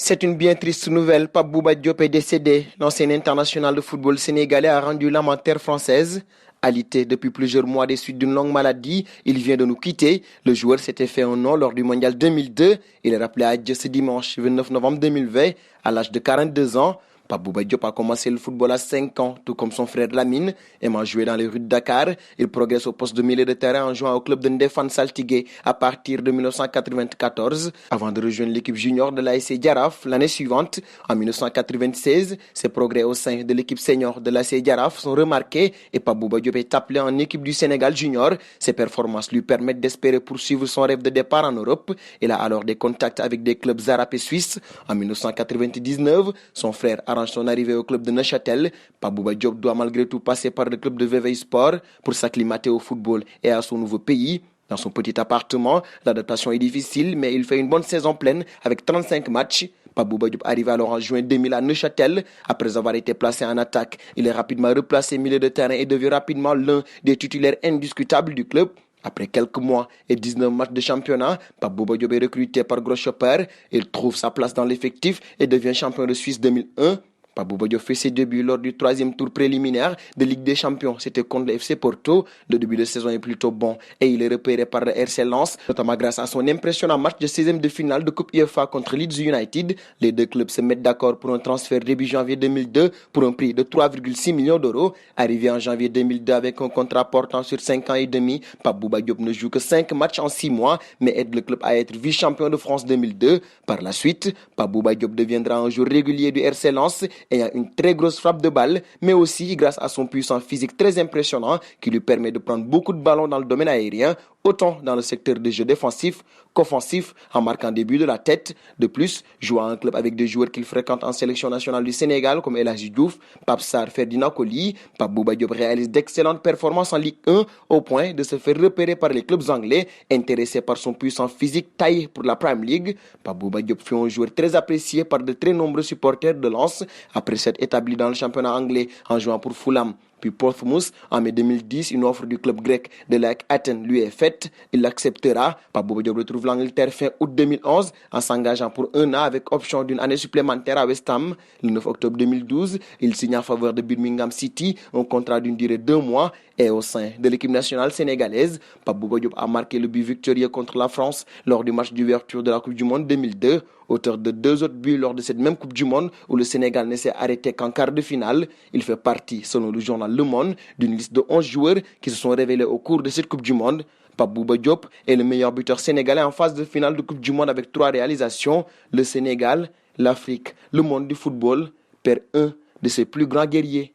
C'est une bien triste nouvelle. Pape Bouba Diop est décédé. L'ancien international de football sénégalais a rendu l'âme en terre française. Alité depuis plusieurs mois des suites d'une longue maladie, il vient de nous quitter. Le joueur s'était fait un nom lors du mondial 2002. Il est rappelé à Dieu ce dimanche 29 novembre 2020 à l'âge de 42 ans. Pape Bouba Diop a commencé le football à 5 ans, tout comme son frère Lamine, aimant jouer dans les rues de Dakar. Il progresse au poste de milieu de terrain en jouant au club de Ndefane Saltigué à partir de 1994, avant de rejoindre l'équipe junior de l'ASC Jaraaf l'année suivante. En 1996, ses progrès au sein de l'équipe senior de l'ASC Jaraaf sont remarqués et Pape Bouba Diop est appelé en équipe du Sénégal junior. Ses performances lui permettent d'espérer poursuivre son rêve de départ en Europe. Il a alors des contacts avec des clubs arabes et suisses. En 1999, son frère arrange son arrivée au club de Neuchâtel. Pape Bouba Diop doit malgré tout passer par le club de Vevey Sport pour s'acclimater au football et à son nouveau pays. Dans son petit appartement, l'adaptation est difficile, mais il fait une bonne saison pleine avec 35 matchs. Pape Bouba Diop arrive alors en juin 2000 à Neuchâtel. Après avoir été placé en attaque, il est rapidement replacé milieu de terrain et devient rapidement l'un des titulaires indiscutables du club. Après quelques mois et 19 matchs de championnat, Pape Bouba Diop est recruté par Grosshopper. Il trouve sa place dans l'effectif et devient champion de Suisse 2001. Pape Bouba Diop fait ses débuts lors du 3e tour préliminaire de Ligue des Champions. C'était contre le FC Porto. Le début de saison est plutôt bon et il est repéré par le RC Lens, notamment grâce à son impressionnant match de 16e de finale de Coupe UEFA contre Leeds United. Les deux clubs se mettent d'accord pour un transfert début janvier 2002 pour un prix de 3,6 millions d'euros. Arrivé en janvier 2002 avec un contrat portant sur 5 ans et demi, Pape Bouba Diop ne joue que 5 matchs en 6 mois, mais aide le club à être vice-champion de France 2002. Par la suite, Pape Bouba Diop deviendra un joueur régulier du RC Lens ayant une très grosse frappe de balle, mais aussi grâce à son puissant physique très impressionnant qui lui permet de prendre beaucoup de ballons dans le domaine aérien, autant dans le secteur des jeux défensifs qu'offensifs, en marquant des buts de la tête. De plus, jouant à un club avec des joueurs qu'il fréquente en sélection nationale du Sénégal comme El Hadji Diouf, Pape Sarr, Ferdinand Coly, Pape Bouba Diop réalise d'excellentes performances en Ligue 1 au point de se faire repérer par les clubs anglais intéressés par son puissant physique taillé pour la Premier League. Pape Bouba Diop fut un joueur très apprécié par de très nombreux supporters de Lens après s'être établi dans le championnat anglais en jouant pour Fulham puis Portsmouth. En mai 2010, une offre du club grec de l'AEK Athènes lui est faite. Il l'acceptera. Pape Bouba Diop retrouve l'Angleterre fin août 2011 en s'engageant pour un an avec option d'une année supplémentaire à West Ham. Le 9 octobre 2012, il signe en faveur de Birmingham City un contrat d'une durée de 2 mois et au sein de l'équipe nationale sénégalaise. Pape Bouba Diop a marqué le but victorieux contre la France lors du match d'ouverture de la Coupe du Monde 2002. Auteur de 2 autres buts lors de cette même Coupe du Monde où le Sénégal ne s'est arrêté qu'en quart de finale. Il fait partie, selon le journal Le Monde, d'une liste de 11 joueurs qui se sont révélés au cours de cette Coupe du Monde. Pape Bouba Diop est le meilleur buteur sénégalais en phase de finale de Coupe du Monde avec 3 réalisations. Le Sénégal, l'Afrique, le monde du football perd un de ses plus grands guerriers.